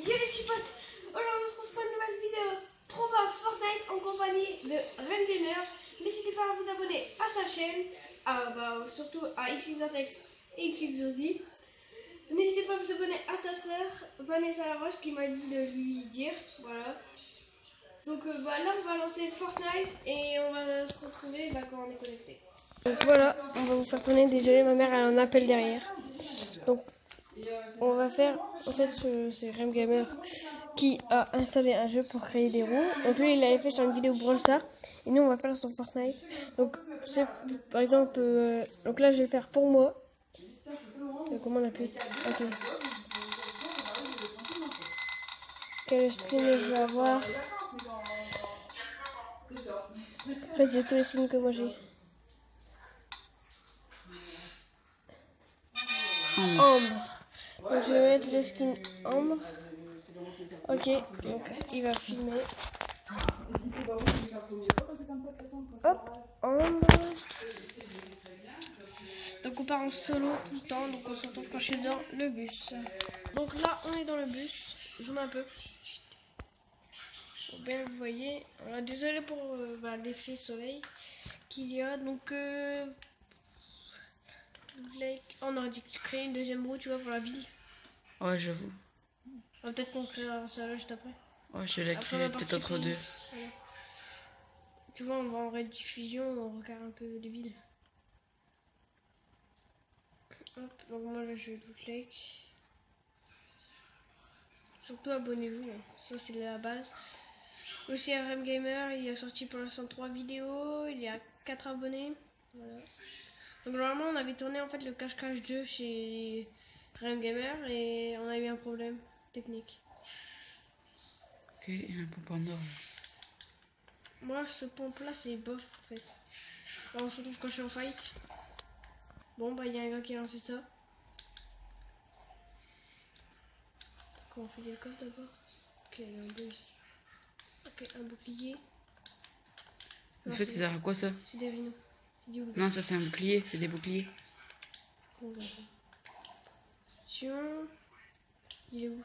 Yo les petits potes, aujourd'hui on se retrouve pour une nouvelle vidéo Proba Fortnite en compagnie de Ren Gamer. N'hésitez pas à vous abonner à sa chaîne, surtout à XXOTex et XXOD. N'hésitez pas à vous abonner à sa sœur Vanessa Laroche qui m'a dit de lui dire, voilà. Donc là on va lancer Fortnite et on va se retrouver quand on est connecté. Donc voilà, on va vous faire tourner, désolé ma mère elle a un appel derrière. Donc on va faire, en fait c'est Rem Gamer qui a installé un jeu pour créer des roues. Donc lui il avait fait sur une vidéo Brawl Stars et nous on va faire sur Fortnite. Donc c'est par exemple, donc là je vais faire pour moi. Comment on appelle? Ok. Quel skin je vais avoir? En fait j'ai tous les skins que moi j'ai. Ambre. Donc je vais mettre le skin Ambre. Ok, donc il va filmer. Hop, Ambre. Donc on part en solo tout le temps, donc on se retrouve quand je suis dans le bus. Donc là on est dans le bus, zoom un peu. Pour bien vous voyez. Alors, désolé pour l'effet soleil qu'il y a. Donc on aurait dû créer une deuxième roue, tu vois, pour la ville. Ouais, j'avoue. Peut-être qu'on créera ça là juste après. Ouais, je vais la créer peut-être entre deux. Voilà. Tu vois, on va en rediffusion, on regarde un peu les villes. Hop, donc moi là je vais bootleg. Surtout abonnez-vous, hein. Ça c'est la base. Aussi RM Gamer, il a sorti pour l'instant 3 vidéos, il y a 4 abonnés. Voilà. Donc normalement on avait tourné en fait le cache-cache 2 chez RM Gamer et on a eu un problème technique. Ok, il y a un pompe en or. Moi ce pompe là c'est bof en fait. Là on se retrouve quand je suis en fight. Bon bah il y a un gars qui a lancé ça. Comment on fait des coffres d'abord? Ok, il y a un buzz. Ok, un bouclier. En fait, ça sert à quoi ça? C'est des rhinos. Non, ça c'est un bouclier, c'est des boucliers. Tiens. Il est où?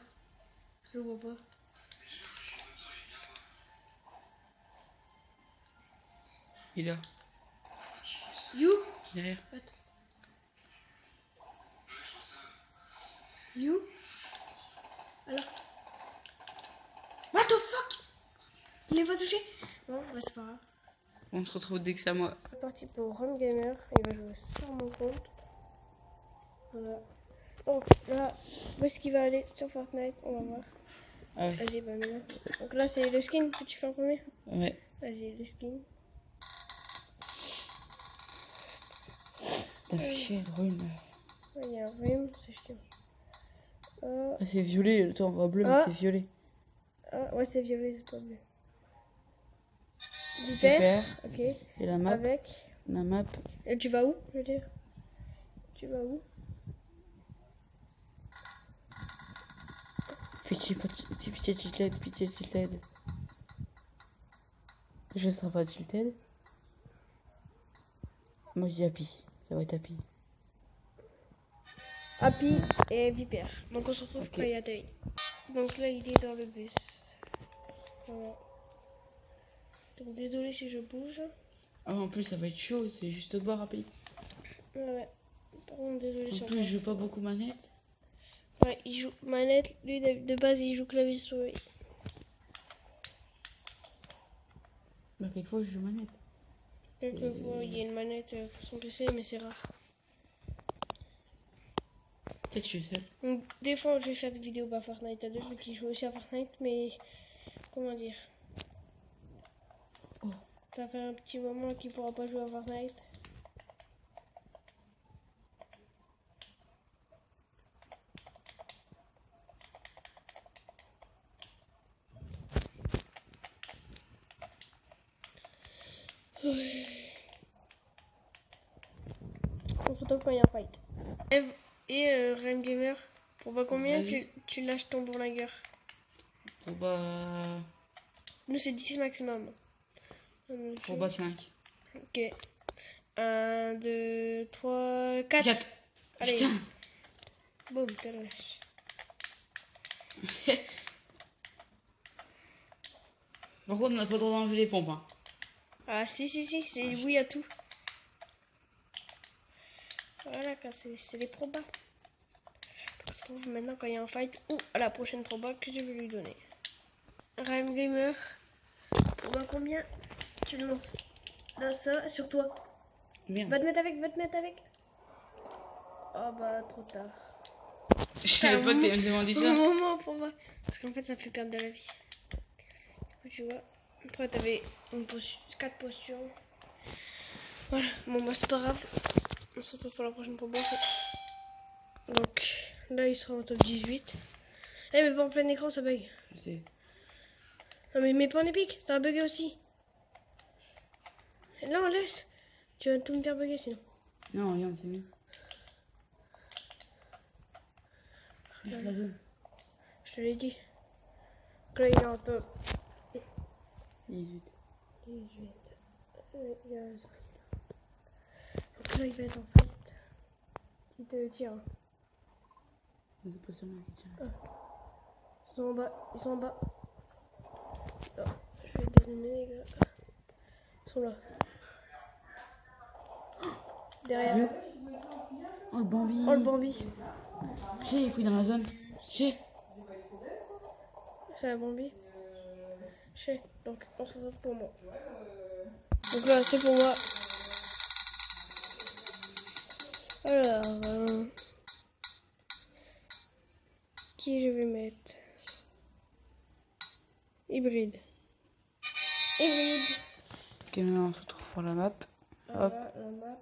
Je le vois pas. Il est là. You? Derrière. Attends. You? Alors? What the fuck? Il est pas touché? Bon, bah c'est pas grave. On se retrouve dès que c'est à moi. C'est parti pour Run Gamer. Il va jouer sur mon compte. Voilà. Donc là, où est-ce qu'il va aller sur Fortnite? On va voir. Ah ouais. Vas-y, bah maintenant. Donc là, c'est le skin que tu fais en premier? Ouais. Vas-y, le skin. T'as fait chier, rune. Il y a un rhume, c'est chiant. Ah, c'est violet, le temps on voit bleu, mais c'est violet. Ah, ouais, c'est violet, c'est pas bleu. Vipère. Ok. Et la map. Avec. La map. Et tu vas où, je veux dire? Tu vas où? Pitié, tu t'aides. Je serai pas tu t'aides. Moi je dis Happy. Ça va être Happy. Happy et Vipère. Donc on se retrouve Okay. quand il atterrit. Donc là il est dans le bus. Voilà. Donc désolé si je bouge. Ah, en plus ça va être chaud, c'est juste au bord Happy. Ouais. Par contre désolé En sur plus moi. je joue pas beaucoup manette. Ouais, il joue manette. Lui de base il joue clavier souris. Bah quelquefois je joue manette. Quelquefois il y a une manette pour son PC mais c'est rare. Peut-être je suis seul. Donc des fois je vais faire des vidéos Fortnite à deux vu qu'il joue aussi à Fortnite mais comment dire. Oh. Ça fait un petit moment qu'il pourra pas jouer à Fortnite. On se retrouve quand il y a un fight. Et Rem Gamer, pour pas combien tu lâches ton bourlingueur? Pour bas. Nous c'est 10 maximum. Pour bas 5. Ok. 1, 2, 3, 4. Allez. Putain. Boum, t'as lâché. Par contre, on n'a pas le droit d'enlever les pompes. Hein. Ah si, c'est oui à tout. Voilà, c'est les probas. On se trouve maintenant quand il y a un fight ou à la prochaine proba que je vais lui donner. Rhyme Gamer, proba combien? Tu le lances. Là, ça, sur toi. Merde. Va te mettre avec. Oh bah, trop tard. Je savais pas que t'allais me demander Au ça. moment pour moi. Parce qu'en fait, ça fait perdre de la vie. Du coup, tu vois. Après, t'avais 4 postures. Voilà. Bon, bah, c'est pas grave. On se retrouve pour la prochaine proba. Donc, là, il sera en top 18. Eh, mais pas en plein écran, ça bug. Je sais. Non, mais mets pas en épique, ça va bugger aussi. Là, on laisse. Tu vas tout me faire bugger sinon. Non, regarde, c'est mieux. La zone. Je te l'ai dit. Donc là, il est en top 18. 18. Il y a la zone. Donc là, il va être en fight. Il te tire. C'est pas sûrement qui tient. Ils sont en bas. Oh, je vais dézoomer, les gars. Ils sont là. Derrière. Oh, le Bambi. Oh, le Bambi. J'ai pris dans la zone. J'ai. C'est un Bambi. Donc, on se retrouve pour moi. Donc là, c'est pour moi. Alors, qui je vais mettre? Hybride. Ok, maintenant on se retrouve pour la map. Hop, Voilà, la map.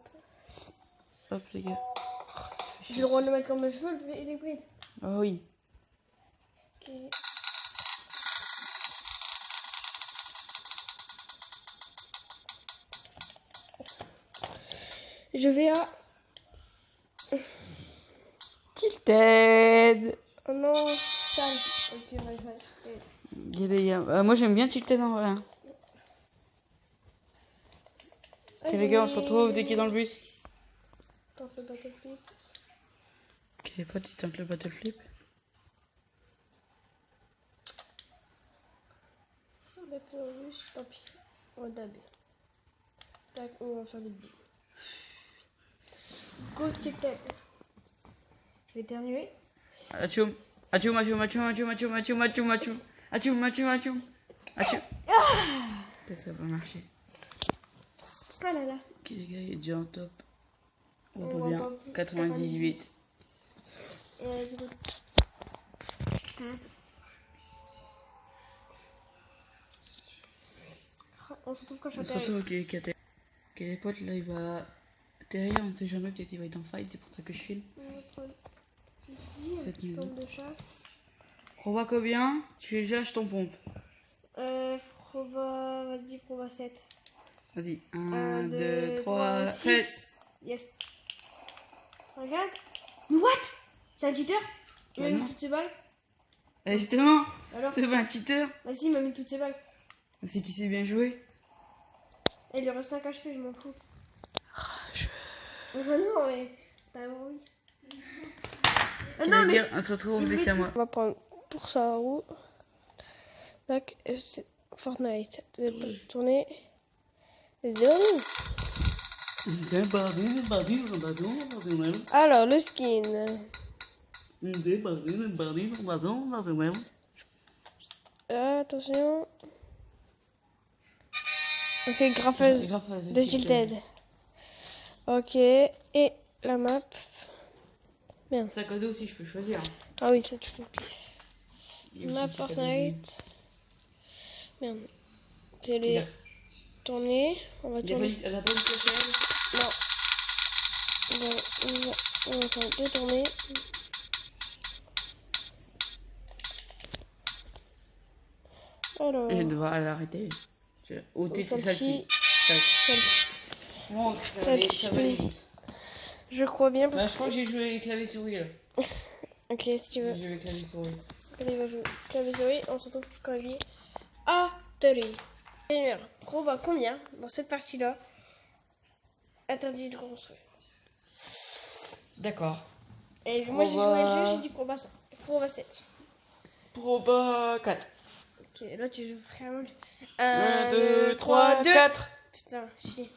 hop, les gars. J'ai le droit de le mettre comme je veux, l'hybride. Ah oui. Ok. Je vais à... Tilted. Oh non, sale. Ok, Moi j'aime bien Tilted en vrai. Hein. Ok les gars, on se retrouve dès qu'il est dans le bus. Tente le battle flip. Ok les potes, ils tentent le battle flip. On va mettre le bus, tant pis. On va dabber. Tac, on va faire des bulles. Go Tilted. Je vais éternuer. Atchoum. Atchoum, atchoum, atchoum, atchoum, atchoum, atchoum, atchoum, atchoum. Atchoum, atchoum, atchoum. Atchoum. Ça va pas marcher. Ah là là. Ok les gars, il est déjà en top. On On revient. va pas- 98. Du coup. On se retrouve quand je On suis se retrouve ok les potes, là il va atterrir, on sait jamais, peut-être il va être en fight, c'est pour ça que je filme. Cette maison. Tombe de chasse. Proba combien? Tu lâches ton pompe. Vas-y, proba 7. Vas-y, 1, 2, 3, 7. Yes. Regarde. What? C'est un cheater? Il m'a Bah mis non. toutes ses balles. Justement, Alors? c'est pas un cheater. Vas-y, il m'a mis toutes ses balles. C'est qui sait bien jouer. Et il lui reste 5 HP, je m'en fous. Non, mais. T'as un oui. Ok, les gars, on se retrouve dès que c'est à moi. On va prendre pour sa roue. Tac, c'est Fortnite. Tourner. Zone. Alors, le skin. Attention. Ok, graffeuse de Tilted. Ok, et la map. Merde. Sac à dos aussi, je peux choisir. Ah oui, ça tu peux. Il y a Map aussi sac à dos. Fortnite. Merde. C'est les tourner. On va tourner. Elle a pas une coquelle. Non. On va faire deux tournées. Alors. Je dois l'arrêter. Ôter Celle-ci. celle-ci. Bon, ça va aller vite. Je crois bien parce Je crois que j'ai joué avec clavier souris là. Ok, si tu veux. J'ai joué avec clavier souris. Allez, va jouer. Clavier souris, on se retrouve quand il est atterri. Proba combien dans cette partie-là? Interdit de construire. D'accord. Et moi j'ai joué le jeu, j'ai dit proba 5. Proba 7. Proba 4. Ok, là tu joues vraiment. 1, 2, 3, 4. Putain, chier.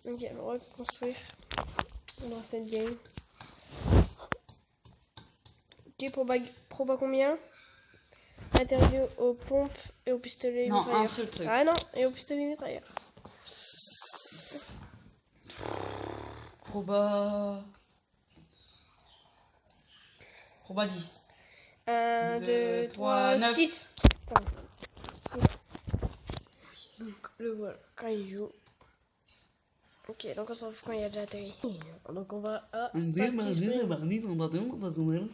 Ok, on va reconstruire dans cette game. Ok, proba combien? Interview aux pompes et au pistolet Non, mitrailleur. un seul truc. Ah non, et au pistolet mitrailleur. Proba 10. 1, 2, 3, 9. 6. Donc le voilà, quand il joue. Ok, donc on s'en fout quand il a déjà atterri. Donc on va à 5 petits sprints.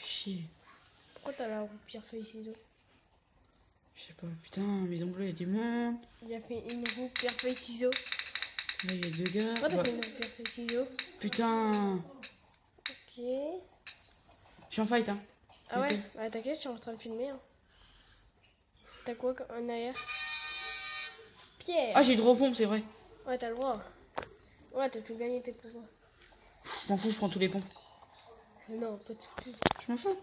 Chier. Pourquoi t'as la roue pierre feuille ciseaux? Je sais pas, putain, Maison Bleue, il y a du monde. Il a fait une roue pierre feuille ciseaux. Là, il y a 2 gars. Pourquoi t'as Bah, fait une roue pierre feuille ciseaux? putain. Ok. Je suis en fight, hein. Ah ouais? Ok. Bah t'inquiète, je suis en train de filmer. Hein. T'as quoi en arrière? Pierre! Ah, j'ai droit aux pompes, c'est vrai. Ouais, t'as le droit. Ouais, t'as tout gagné tes pouvoirs. Je m'en fous, je prends tous les pompes. Non, pas tout. Je m'en fous.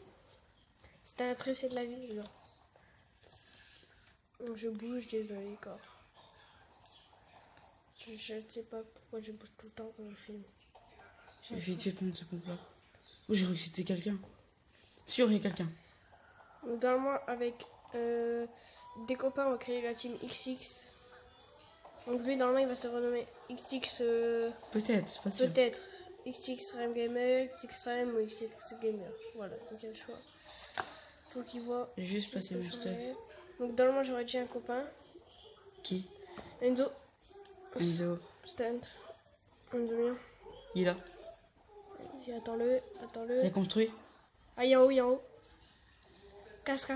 C'était un tressé de la vie, genre. Je bouge, désolé, quoi. Je ne sais pas pourquoi je bouge tout le temps quand je filme. J'ai vite fait prendre ce pompe là. Oh, j'ai cru que c'était quelqu'un. Sûr, il y a quelqu'un. Normalement, avec des copains, on va créer la team XX. Donc lui, normalement, il va se renommer XX. Peut-être, c'est pas sûr. Peut-être. XX Rem Gamer, XX Rem ou XX Gamer. Voilà, donc il y a le choix. Donc il voit. J'ai juste passé mon stuff. Donc normalement, j'aurais déjà un copain. Qui? Enzo. Enzo. Stunt. Enzo bien. Il est là. Attends-le, Il attends-le. a construit. Ah, il est en haut, il est en haut. Casse.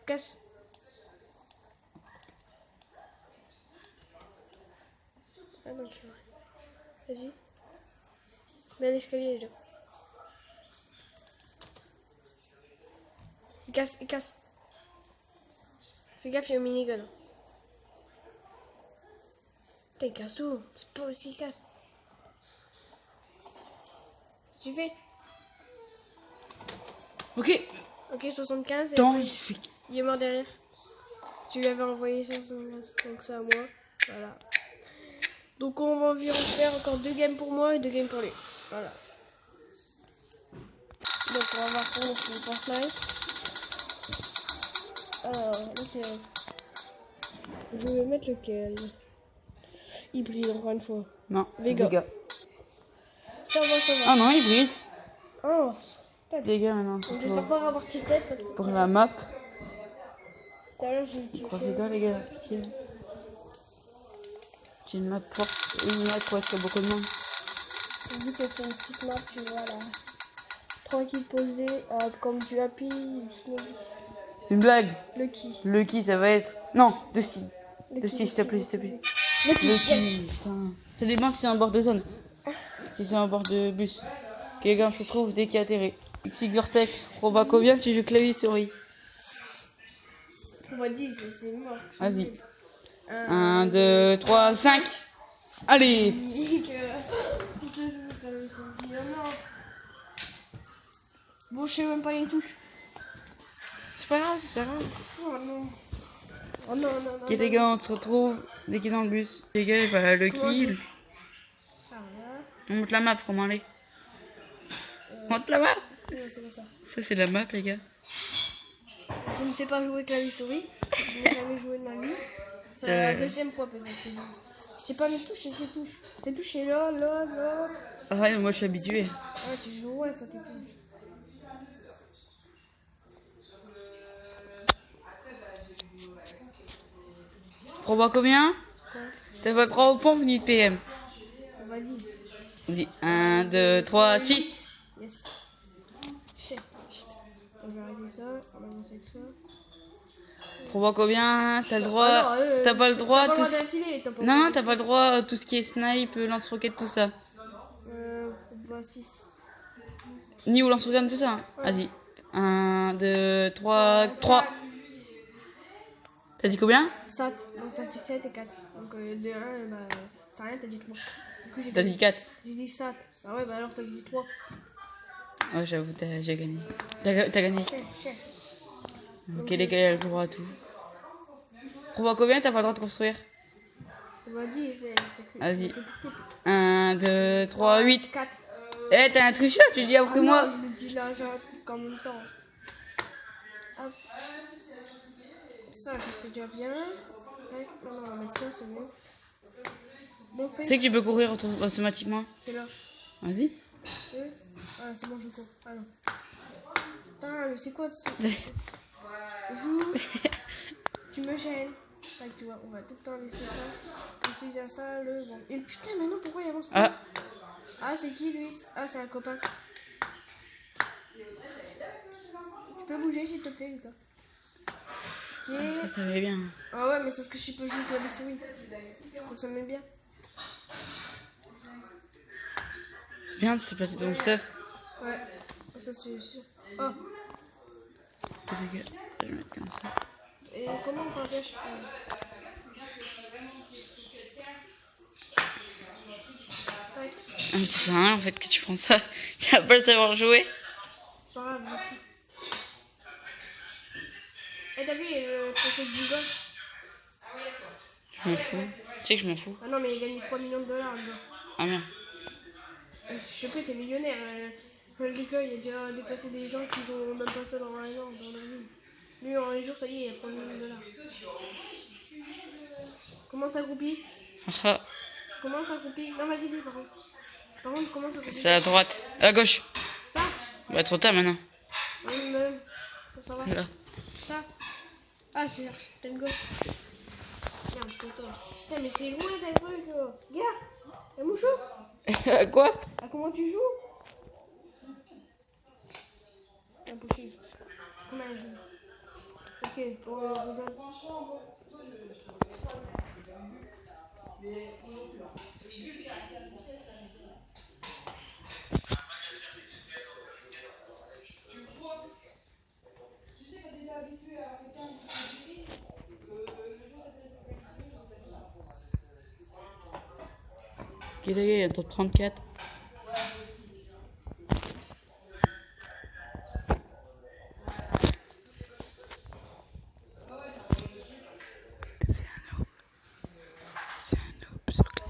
Casse. Ah non, c'est vrai. Vas-y. Mets un escalier déjà. Il casse. Fais gaffe, il y a un minigun. Putain, il casse tout. C'est pas aussi qu'il casse. Tu fais. Ok. Ok, 75. Et Attends, après, il se fait. il est mort derrière. Tu lui avais envoyé 75. Donc c'est à moi. Voilà. Donc on va environ faire encore 2 games pour moi et 2 games pour lui. Voilà. Donc on va voir comment c'est le Fortnite. Alors, lequel? Je vais mettre lequel? Hybride encore une fois. Non, Vega. Ça va. Ah non, hybride. Oh, Les gars, maintenant. donc je vais pas avoir petite tête parce que Pour la map. tout à l'heure j'ai utilisé. Crois les gars, pitié. J'ai une map forte. Une map où il y a beaucoup de monde. Vu que c'est une petite map, tu vois là. Tranquille posée, comme du Happy, du Snowy. Une blague. Lucky. Lucky, ça va être. Non, Dusty. Lucky, Dusty, s'il te plaît, s'il te plaît. Lucky. Lucky, putain. Ça dépend si c'est un bord de zone. Si c'est un bord de bus. Ok, les gars, je trouve dès qu'il y a atterri. XX Vortex, Proba combien tu joues clavier souris? On va dire, c'est mort. Vas-y. 1, 2, 3, 5. Allez. Bon, je sais même pas les touches. C'est pas grave, c'est pas grave. Oh non. Oh non. Ok, les gars, on se retrouve dès qu'il est dans le bus. Les gars, il va le kill. Ah, voilà. On monte la map, comment aller? On monte la map. C'est pas ça. Ça, c'est la map, les gars. Je ne sais pas jouer clavier souris. Je n'ai jamais joué de ma vie. C'est la deuxième fois peut-être. Je sais pas mes touches, c'est ses touches. Tes touches, c'est là. Ah ouais, moi, je suis habitué. Ah, tu joues ouais, toi, tes touches. Proba combien? Quoi? T'as pas 3 aux pompes ni de PM. On va dire. Vas-y, 1, 2, 3, 6. Yes. Shit. On va arrêter ça. On avance avec ça. Proba combien? T'as le droit. Ah non, T'as pas le droit t'as à pas tout. le droit d'affiler, t'as pas le Non, droit t'as pas le droit à tout ce qui est snipe, lance-roquette, tout ça. Bah 6. Ni au lance-roquette, tout ça. Hein. Vas-y. 1, 2, 3, 3. T'as dit combien? 7. Donc ça fait 7 et 4. Donc de 1, bah, t'as rien, t'as dit 3. Du coup, T'as dit 4. J'ai dit 7. Ah ouais, bah alors t'as dit 3. Ouais, j'avoue, j'ai gagné. T'as gagné. Chef. Ok, les gars, il a le droit à tout. Proba combien t'as pas le droit de construire? On m'a dit, Vas-y. 1, 2, 3, 8. 4. Eh, t'es un tricheur, tu dis après moi. Non, je le dis là, j'ai un truc en même temps. Hop. Ça, je sais déjà bien. Ouais, non, on va mettre ça, c'est bien. Bon, Tu sais que tu peux courir automatiquement? C'est là. Vas-y. Ah, c'est bon, je cours. Ah non. Putain, mais c'est quoi ce... Joue. Tu me gênes. Tac, tu vois, on va tout le temps laisser ça. Je suis ça, le bon. Et putain, mais non, pourquoi il avance pas? Ah, c'est qui lui? Ah, c'est un copain. Tu peux bouger s'il te plaît, Lucas. Ok. Ça va bien. Ah ouais, mais sauf que je peux jouer avec la souris. Je crois que ça m'aime bien. C'est bien de se placer ton stuff. Ouais, ça c'est sûr. Oh, Ok, les gars, je vais mettre comme ça. et comment on partage Tac. Ah, mais ça sert à rien en fait que tu prends ça. Tu vas pas le savoir jouer. C'est pas grave, merci. Eh, t'as vu le procès du golf? Je m'en fous. Tu sais que je m'en fous. Ah non, mais il a gagné 3 millions de dollars, le gars. Ah merde. Je sais pas, t'es millionnaire. Le gars, il a déjà dépassé des gens qui ont même pas ça dans un an, dans leur vie. Lui, en un jour, ça y est, il a 3 millions de dollars. Comment ça groupie? Ah, Comment ça groupie? Non, vas-y, dis, par contre. Par contre, comment ça groupie? c'est à droite. À gauche. Ça? Bah, trop tard maintenant. Oui, même. Ça va. Là. Ça? Ah, c'est un gauche. Merde, c'est ça. Putain, mais c'est loin d'un truc. Regarde, un mouchou. Quoi? Ah, comment tu joues? Impossible. Comment elle joue? Ok, pour Ok, les gars, il y a un top 34.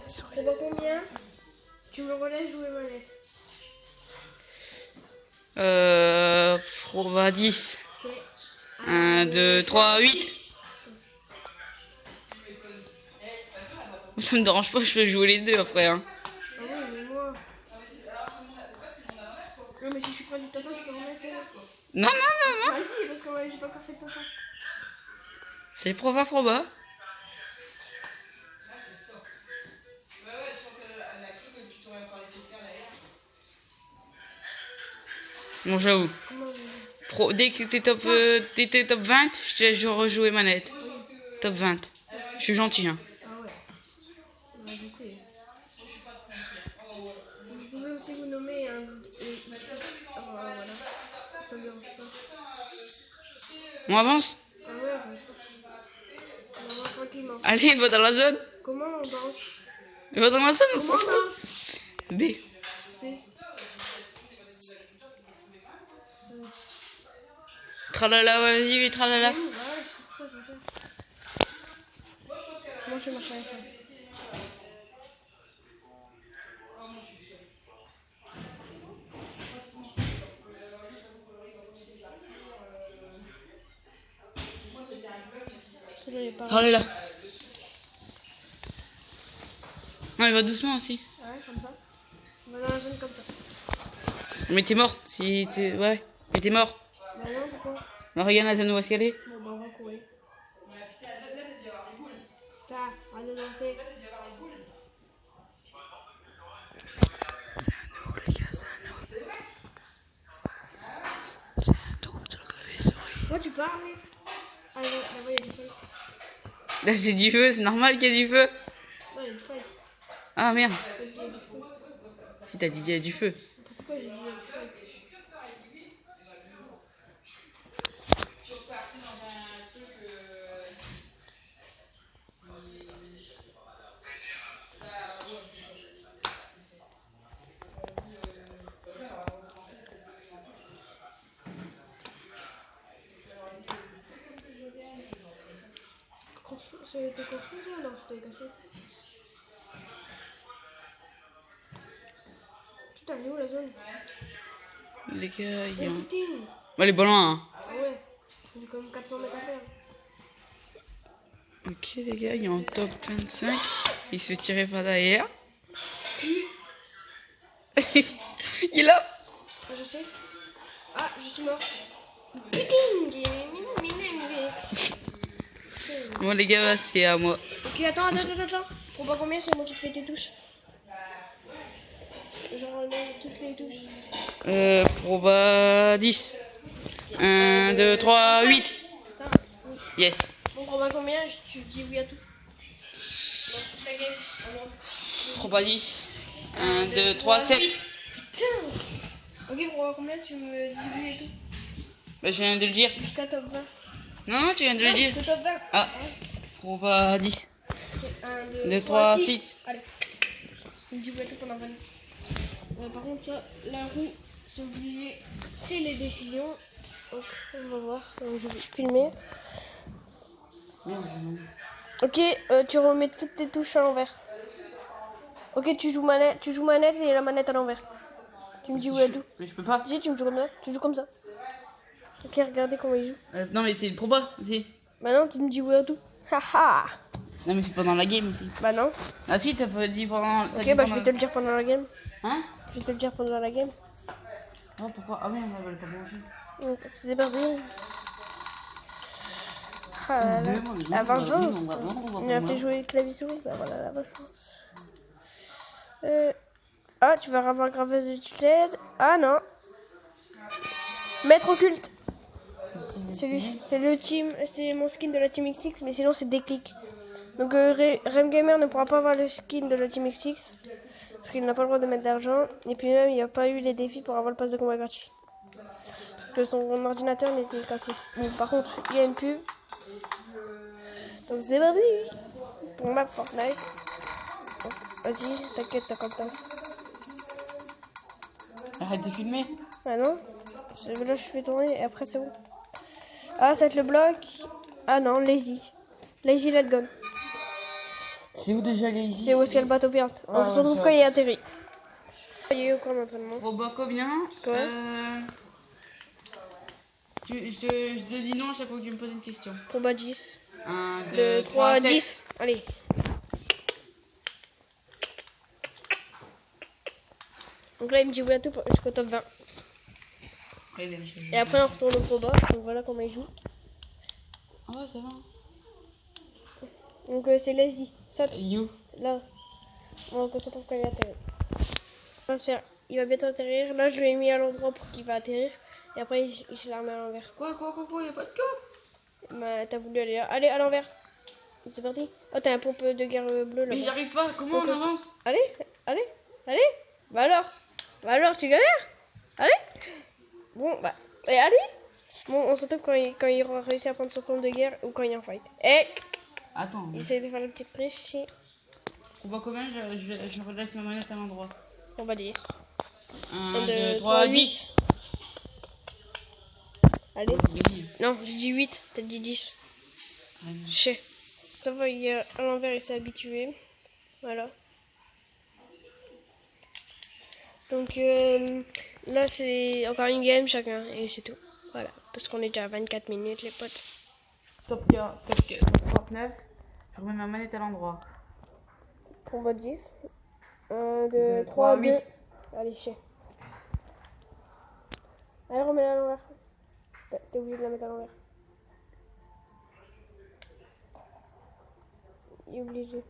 C'est pas combien? Tu me relèves jouer manette. On va 10. Ok. 1, 2, 3, 8. Ça me dérange pas, je peux jouer les deux après. Hein. Ah oui, mais moi. Non, mais si je suis pas du tapin, je peux remettre. Non, non, non, non. Ah si, parce que ouais, j'ai pas encore fait de tapin. C'est proba. Bon, j'avoue. Dès que t'es top 20, je te laisse rejouer manette. Top 20. Je suis gentil, hein. Ah ouais. Ouais, je sais. Vous pouvez aussi vous nommer un. Ah voilà. Ça me dérange pas. On avance? Ah ouais, on va tranquillement. Allez, va dans la zone. Comment on danse? Va dans la zone, on Comment s'en on fout. danse? B. Tralala, vas-y, tralala. Ouais, c'est ça, je vais faire. Comment je fais marcher avec ça? Tralala. Non, il va doucement aussi. Ouais, comme ça. On va dans la zone comme ça. Mais t'es mort. Si t'es... Ouais. Mais t'es mort. Bah non, pourquoi? Non, regarde la zone où est-ce qu'elle est. Bon, bah on va courir. Ça, arrête de danser. C'est un noob, les gars, c'est un noob. C'est un noob sur le clavier souris. Moi, tu parles? Ah, là-bas, il y a du feu. Là, c'est du feu, c'est normal qu'il y ait du feu. Non, il y a du feu. Ah merde. Il y a du feu. Si t'as dit qu'il y a du feu. Pourquoi j'ai dit il y a du feu? C'était construit ça? Non, c'était cassé. Putain, elle est où la zone? Les gars, il y a Oh un... putain! Bon, elle est pas loin, hein. Ah ouais, j'ai quand même 400 mètres à faire. Ok, les gars, il est en top 25. Il se fait tirer par derrière. Il est là. Ah, je sais. Ah, je suis mort. Putain! Bon, les gars, bah, c'est à moi. Ok, attends. Pour pas combien, c'est moi qui te fais tes touches. Genre, toutes les touches. Proba 10. 1, 2, 3, 8. Putain. Yes. Bon, pour pas combien, tu dis oui à tout. Donc, c'est ta game. Alors. Proba 10. 1, 2, 3, 7. Putain! Ok, pour pas combien, tu me dis oui et tout. Bah, je viens de le dire. Jusqu'à top 20. Non, tu viens de le dire. Jusqu'à top 20. Ah, proba 10. 1, 2, 3, 6. Allez. Je me dis oui à tout pendant 20 minutes. Par contre, ça, la roue, j'ai oublié. C'est les décisions. Donc, on va voir. Donc, je vais filmer. Ok, tu remets toutes tes touches à l'envers. Ok, tu joues manette et la manette à l'envers. Tu me dis où est tout. Mais je peux pas. Si, tu me joues comme ça. Tu joues comme ça. Ok, regardez comment il joue. Non, mais c'est le proba aussi. Bah non, tu me dis où est tout. Haha. Non, mais c'est pendant la game aussi. Bah non. Ah, si, t'as pas dit pendant. Ok, bah je vais te le dire pendant la game. Hein? Je vais te le dire pendant la game. Oh, pourquoi? Ah, merde, elle va pas manger. C'est pas bien. Ah là là. La vengeance. Il a fait jouer clavier souris. Bah voilà, la vengeance. Ah, tu vas avoir graveuse de Tilted. Ah non. Maître occulte. C'est lui. C'est le team. C'est mon skin de la Team XX, mais sinon c'est déclic. Donc Rem Gamer ne pourra pas avoir le skin de la Team XX. Parce qu'il n'a pas le droit de mettre d'argent. Et puis même, il n'y a pas eu les défis pour avoir le pass de combat gratuit. Parce que son ordinateur n'était cassé. Bon, par contre, il y a une pub. Donc c'est parti pour map Fortnite. Vas-y, t'inquiète, t'as comme ça. Arrête de filmer. Ah non. Là, je fais tourner et après, c'est bon. Ah, ça va être le bloc. Ah non, Lazy. Lazy Let Gone. C'est où déjà les ici? C'est où est-ce qu'il y a le bateau pirate. On se retrouve quand il est atterri. Il est au camp d'entraînement. Proba combien? Quoi? Je te dis non à chaque fois que tu me poses une question. Proba 10. 1, 2, 3, 10. Allez. Donc là, il me dit oui à tout jusqu'au top 20. Et après, on retourne au proba. Donc voilà comment il joue. Ah ouais, ça va. Donc c'est Lazy. Ça, You. là. On se retrouve quand il atterrit. Il va bientôt atterrir. Là, je l'ai mis à l'endroit pour qu'il va atterrir. Et après, il se la remet à l'envers. Quoi, y'a pas de quoi? Bah, t'as voulu aller là. Allez, à l'envers. C'est parti. Oh, t'as un pompe de guerre bleu là. Mais j'arrive pas, comment on avance? Allez. Bah alors, tu galères. Allez. Bon, bah, et allez. Bon, on se retrouve quand il aura réussi à prendre son pompe de guerre ou quand il y a un fight. Et Attends. essaye de faire la petite triche ici. On voit combien je redresse ma manette à l'endroit. On va 10. 1, 2, 3, 10. Allez. Non, j'ai dit 8, t'as dit 10. Je sais. Ça va, à l'envers, il s'est habitué. Voilà. Donc là, c'est encore une game chacun. Et c'est tout. Voilà. Parce qu'on est déjà à 24 minutes, les potes. Top 39. Je remets ma manette à l'endroit. On va 10. 1, 2, 3, 8. Allez, je sais. Allez, remets-la à l'envers. T'es obligé de la mettre à l'envers. Il est obligé.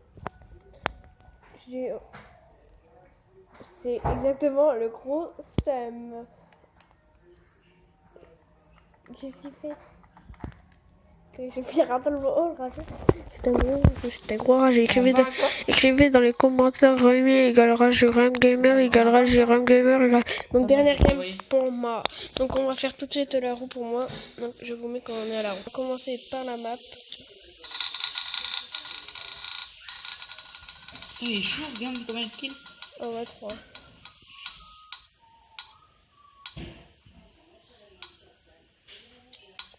C'est exactement le gros Sam. Qu'est-ce qu'il fait? Je pirate le mot. C'est un gros rage. Écrivez dans les commentaires Rémi égale rage Ram Gamer égale rage Ram Gamer égale. Donc dernière game pour moi. Donc on va faire tout de suite la roue pour moi. Donc je vous mets quand on est à la roue. On va commencer par la map. Il est chaud, regarde combien de kills. On va 3.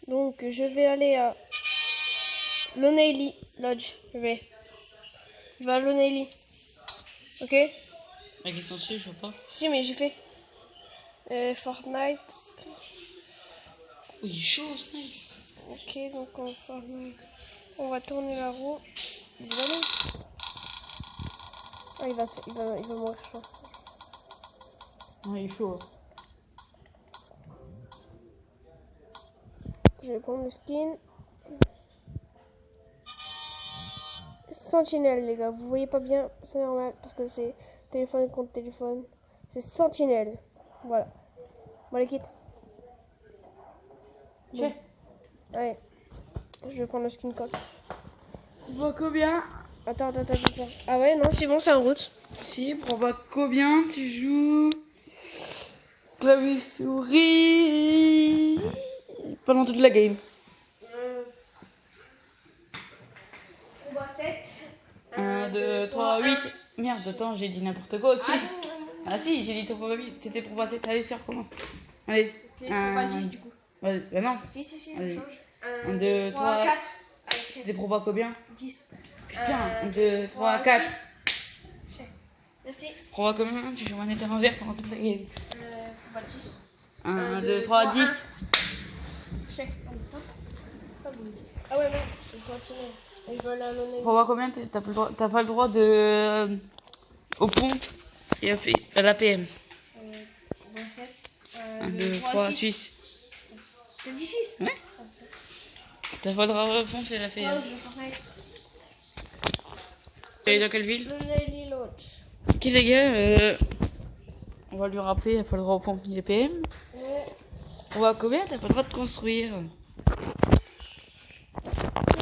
Donc je vais aller à Lonely Lodge. Je vais à Lonely. Ok? La question c'est, je vois pas. Si, mais j'ai fait. Fortnite. Oh, il est chaud, Snake. Ok, donc on va tourner la roue. Voilà. Ah, il va mourir, je pense. Non, il est chaud. Je vais prendre le skin. Sentinelle, les gars. Vous voyez pas bien, c'est normal parce que c'est téléphone contre téléphone. C'est Sentinelle. Voilà. Bon, les quitte. Bon. Allez. Je vais prendre le skin code. Tu vois combien? Attends. Ah ouais, non, c'est bon, c'est en route. Si, pour voir combien tu joues clavier souris pendant toute la game. On va 7. 1, 2, 3, 8. Merde, attends, j'ai dit n'importe quoi aussi. Ah si, j'ai dit ton pour 8, c'était pour 7. Allez, si, on recommence. Allez. On va 10 du coup. Bah non. Si, Allez. on change. 1, 2, 3, 4. c'était pour voir combien? 10. Putain, 1, 2, 3, 4. Merci. Pour voir combien tu joues manette à l'envers pendant toute la game. On va 10. 1, 2, 3, 10. Chef. Ah ouais, non, c'est Sentinelle. Et je veux aller à l'honneur. Pour voir combien t'as pas le droit de aux pompes et à la PM. 7. 1, 2, 3, 6. T'as dit 6? Ouais. T'as pas le droit aux pompes et à la PM. Oh, je vais pareil. T'es dans quelle ville? Lonely Lodge. Ok les gars, on va lui rappeler, t'as pas le droit aux pompes ni les PM. Ouais. Pour voir combien t'as pas le droit de construire. Non,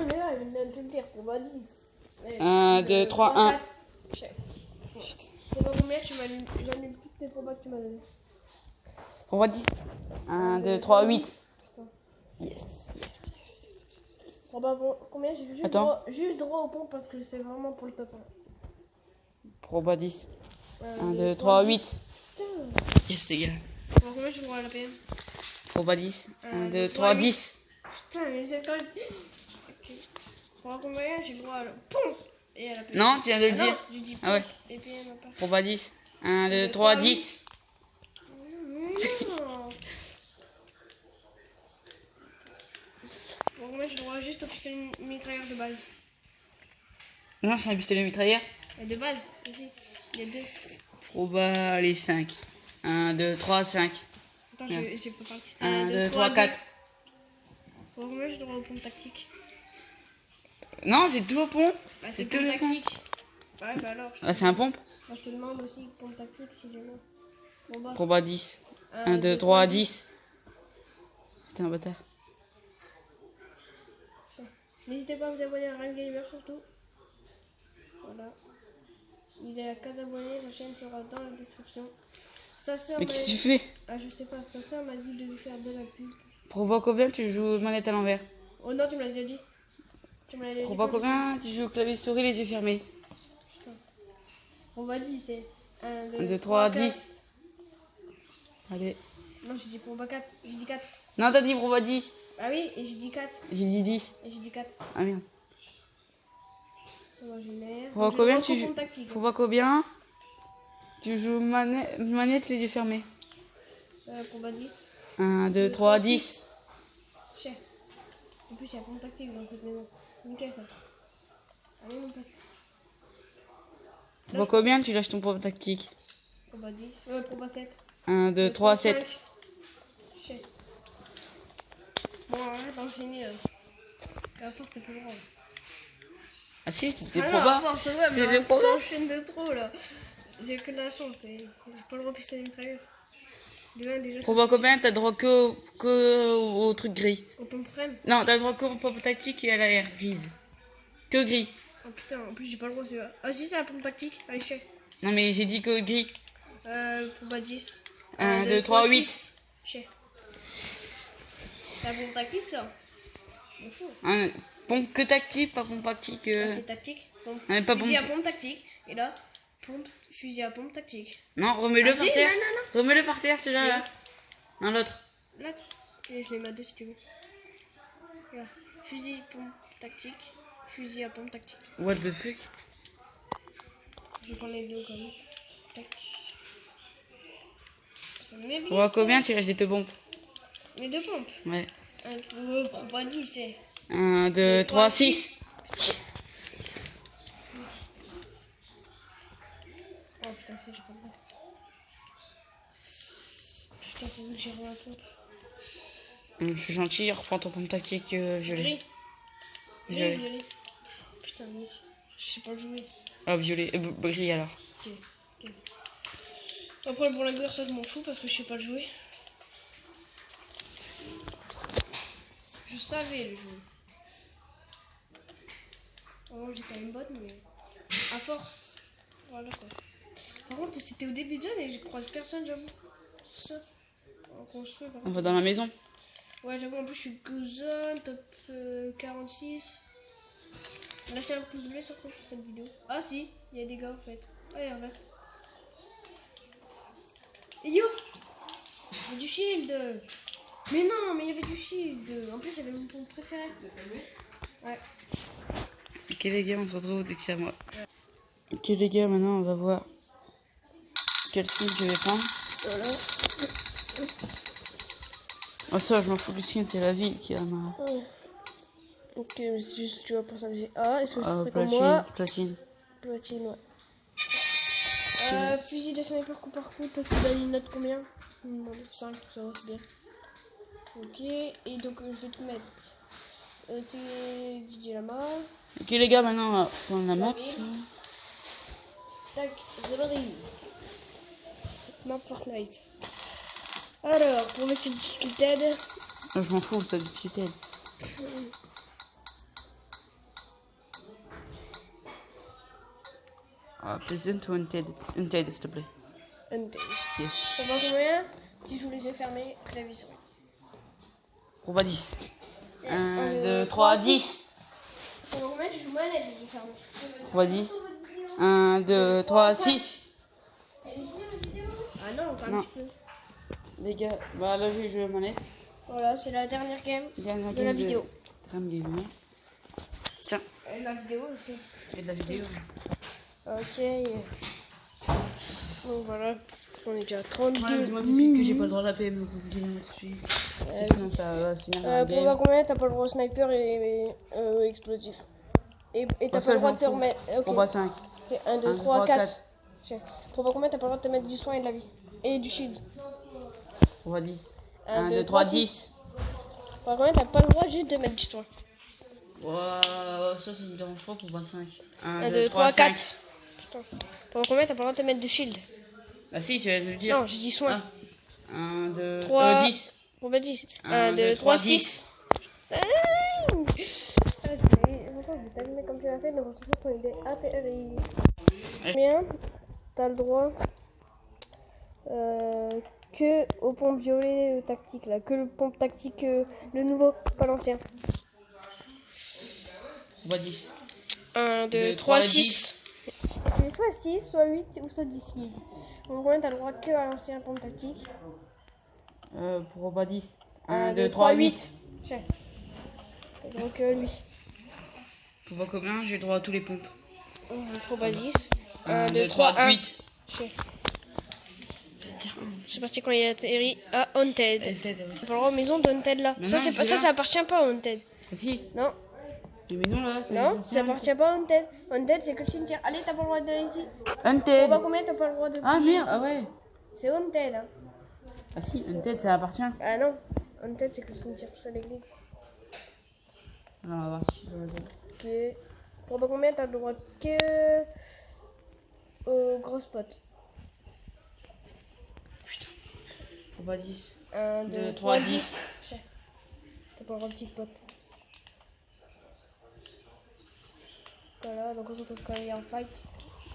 mais là, il vient de te le dire, pour moi 10. 1, 2, 3, 1. Chef. Pour moi combien j'annule toutes les combats que tu m'as donné. Pour voir 10. 1, 2, 3, 8. Yes. Bon bah bon, combien j'ai juste droit au pont parce que c'est vraiment pour le top 1. Pour voir 10. 1, 2, 3, 8. Putain. Yes les gars. Bon, combien j'ai droit à la PM? Pour voir 10. 1, 2, 3, 10. Putain, mais c'est quand même... Ok. Pour combien j'ai droit à la pont et à la PM? Non, tu viens de le Ah non, dire. j'ai dit Ah ouais. et PM pas. Pour voir 10. 1, 2, 3, 10. Non. Bon, moi j'ai droit juste au pistolet mitrailleur de base. Non, c'est un pistolet mitrailleur. Et de base, aussi. Il y a 2. Proba les 5. 1, 2, 3, 5. Attends, Bien. j'ai pas parlé. 1, 2, 3, 4. Bon, moi j'ai droit au pont tactique. Non, c'est tout au pont. Bah, C'est c'est tout pont le pont. tactique. Ouais, bah alors. Ah, c'est un pompe. Moi je te demande aussi pont tactique si jamais. Bon bah. Proba 10. 1, 2, 3, 10. C'était un bâtard. N'hésitez pas à vous abonner à Run Gamer surtout. Voilà. Il est à 4 abonnés, sa chaîne sera dans la description. Sa sœur Mais qu'est-ce que tu fais? Ah, je sais pas, sa sœur m'a dit de lui faire de la pub. Proba combien tu joues manette à l'envers? Oh non, tu me l'as déjà dit. Tu me l'as déjà dit. Proba combien tu joues clavier souris les yeux fermés? On va dire c'est 1, 1, 2, 3, 10. Allez. Non, j'ai dit pour 4. J'ai dit 4. Non, t'as dit proba 10. Ah oui, et j'ai dit 4. J'ai dit 10. Et j'ai dit 4. Ah merde. Ça va, je l'ai. Proba combien tu joues? Proba combien tu joues manette les yeux fermés? Pour 10. 1, 2, 3, 10. Chef. En plus, il y a pompe tactique dans cette maison. Nickel ça. Allez, mon pote. Proba combien tu lâches ton pompe tactique? Pour 10. Pour 7. 1, 2, 3, 7. Chef. Bon, arrête d'enchaîner. À force, t'es plus drôle. Ah si, c'était Ah non, proba. à force, ouais, C'est mais des probas. t'enchaînes de trop là. J'ai que de la chance. J'ai pas le droit de pistolet mitrailleur. Déjà, Proba combien t'as droit que au truc gris? Au pompe frame. Non, t'as droit que au pompe tactique et à l'air grise. Que gris. Oh putain, en plus, j'ai pas le droit celui-là. Ah si, c'est la pompe tactique. Allez, chef. Non mais j'ai dit que gris. Pour 10. 1, 2, 3, 8. Chef. C'est la pompe tactique ça. C'est fou. Pompe que tactique, pas pompe tactique. C'est tactique. Pompe. mais pas Fusil à pompe. pompe tactique. Et là, pompe, fusil à pompe tactique. Non, remets-le Ah, par si, terre. non. Remets-le par terre, celui-là là. Non, l'autre. L'autre. Et je les mets à deux si tu veux. Voilà. Fusil, pompe, tactique. Fusil à pompe tactique. What the fuck? Je prends les deux comme. Tac. Ça me met bien, Pour ça. combien tu restes des deux bombes? Les deux pompes. Ouais. Prends pas 10, c'est. 1, 2, 3, 6. Oh putain, c'est j'ai pas le droit. Putain, faut que j'ai rien à pompe. Je suis gentil, reprends ton pompe tactique violet. Gris. Violet. Violet. Putain, mec. Je sais pas jouer. Ah, violet. Gris alors. Ok. Après, pour la guerre, ça je m'en fous parce que je sais pas le jouer. Je savais le jouer. Avant, j'étais une bonne, mais à force. Voilà quoi. Par contre, c'était au début de zone et je croise personne, j'avoue. Ça. On construit, par On contre. va dans la maison. Ouais, j'avoue, en plus, je suis que zone, top 46. Lâchez un pouce bleu sur cette vidéo. Ah, si, il y a des gars en fait. Ah, il y en a. Et yo! Il y a du shield! Mais non, mais il y avait du shield! En plus, il y avait mon pompe préféré. Ouais. Ok les gars, on se retrouve dès que c'est à moi. Ok les gars, maintenant on va voir quel skin je vais prendre. Voilà. Oh ça, je m'en fous du skin, c'est la ville qui a ma... Ouais. Ok, mais c'est juste, tu vois, pour ça, j'ai. Ah, est-ce que ce serait comme platine, moi? platine. Platine, ouais. Fusil de sniper coup par coup, toi tu donnes une note combien? 5, ça va, c'est bien. Ok, et donc je vais te mettre. C'est DJ Lama. Ok les gars, maintenant on va prendre la map. Tac, Zélory. Map Fortnite. Alors, pour mettre une difficulté. Oh, je m'en fous, ça du t'aide. Ah, Pleasant ou Undead? Undead, s'il te plaît. Undead. Yes. Pour voir combien? Tu joues les yeux fermés, clavier souris. On va 10. 1, 2, 3, 10. Pour voir combien tu joues manette les yeux fermés? On va 10. 1, 2, 3, 6. Ah non, pas un Non. petit peu. Les gars, bah là j'ai joué à manette. Voilà, c'est la dernière game Dernière de game la vidéo. Ram Gaming. Tiens, Et la vidéo aussi. et de la vidéo. Ok. Donc voilà, on est déjà à 32 Ouais, dis-moi tout de suite minutes. que j'ai pas le droit à la PM, donc dis-moi tout de suite. Sinon ça va finir dans la Pour voir game. combien t'as pas le droit au sniper et explosif. Et t'as ça, pas le je droit m'en de te fous. remettre. On va 5. 1, 2, 3, 4. Pour voir combien t'as pas le droit de te mettre du soin et de la vie. Et du shield. On va 10. 1, 2, 3, 10. Pour voir combien t'as pas le droit juste de mettre du soin. Wow, ça me dérange pas pour 25. 1, 2, 3, 4. Putain. Pour voir combien t'as pas le droit de te mettre du shield. Bah si, tu vas me le dire. Non, j'ai dit soin. 1, 2, 3, 10. Pour mettre 10. 1, 1, 2, 3, 10. 6. Je vais t'allumer comme tu l'as fait, donc on se fait pour une idée atterrie. Combien t'as le droit que aux pompes violet tactique là, que le pompe tactique le nouveau, pas l'ancien. On va 10. 1, 2, 3, 6. C'est soit 6, soit 8 ou soit 10 kills. Donc combien t'as le droit que à l'ancien pompe tactique? Pour on va 10. 1, 2, 3, 8. Donc lui. Pour voir combien j'ai droit à tous les pompes. Pour pas 10. 1, 2, 3, 8. C'est parti quand il a atterri à Haunted. T'as pas le droit aux maisons de Haunted là. Mais Ça, non, c'est je pas, suis ça, là. ça appartient pas à Haunted. Ah, si, Non, les maisons là. non, ça appartient pas à Haunted. Haunted, c'est que le cimetière. Allez, t'as pas le droit d'aller ici. Pour Undead. voir combien t'as pas le droit de. Ah merde, ah ouais. C'est Haunted. Hein. Ah si, Undead ça appartient. Ah non, Haunted, c'est que le cimetière sur l'église. Alors, on va voir si je dois le dire. Ok. Pour voir combien t'as le droit que. Au gros spot. On va 10. 1, 2, 2, 3, 3, 10. 10. T'as pas le droit de petite pote. Voilà, donc on se retrouve quand il y a un fight.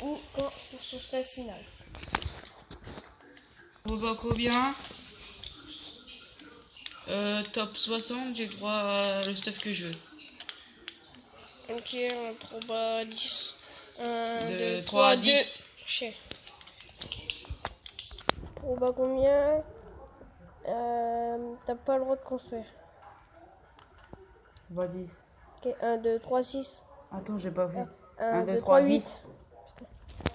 Ou quand pour son stade final. On va combien top 60, j'ai le droit à le stuff que je veux. Ok, on proba 10. 1, 2, 2, 3, 3, 10. 10. Chez. Proba combien? T'as pas le droit de construire. On va 10. Ok, 1, 2, 3, 6. Attends, j'ai pas vu. 1, 2, 3, 8.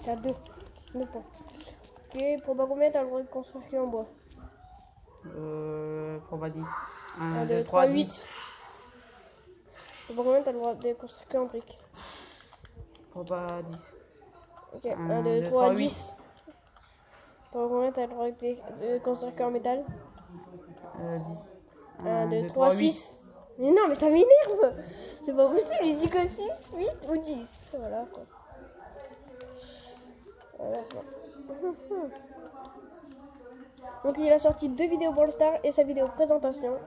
T'as 2. 2 points. Ok, pour combien t'as le droit de construction en bois? Proba 10. 1, 2, 3, 8. Pour combien t'as le droit de construction en briques? Proba 10. Ok, 1, 2, 3, 10. Pour combien t'as le droit de construction en métal? 10. 1, 2, 3, 6. Mais non, mais ça m'énerve. C'est pas possible, il dit que 6, 8 ou 10. Voilà quoi. Voilà quoi. Donc il a sorti 2 vidéos Brawl Stars et sa vidéo présentation.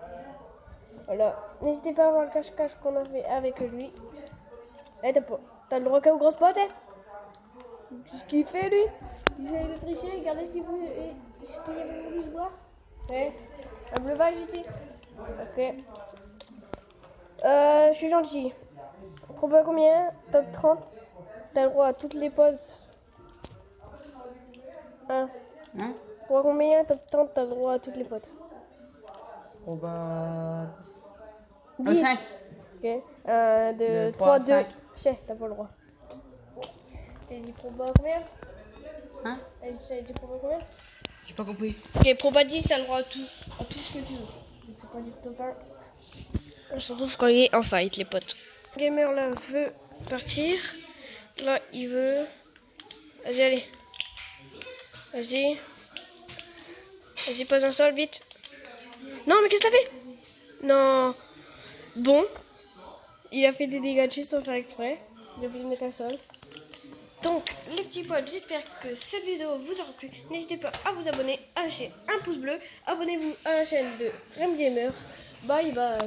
Voilà. N'hésitez pas à voir le cache-cache qu'on a fait avec lui. Eh, t'as le droit qu'à au gros spot, hein? C'est ce qu'il fait lui. Il fait de tricher, regardez ce qu'il veut et ce qu'il avait voulu voir. Eh, un bleuvage ici. Ok. Je suis gentil. Proba combien? Top 30. T'as le droit à toutes les pauses. Hein? Proba combien? Top 30. T'as le droit à toutes les potes. Proba 10. 10. 5. Ok. 1, 2, 3, 2. Chef, t'as pas le droit. T'as dit proba combien? Hein? T'as dit proba combien? J'ai pas compris. Ok, proba 10, t'as le droit à tout ce que tu veux. C'est pas du top 1. On se retrouve quand il est en fight, les potes. Gamer là veut partir. Là, il veut. Vas-y, allez. Vas-y. Vas-y, pose un sol, vite. Non, mais qu'est-ce que t'as fait? Non. Bon. Il a fait des dégâts de chute sans faire exprès. Il a voulu mettre un sol. Donc, les petits potes, j'espère que cette vidéo vous aura plu. N'hésitez pas à vous abonner, à lâcher un pouce bleu. Abonnez-vous à la chaîne de Rem Gamer. Bye bye.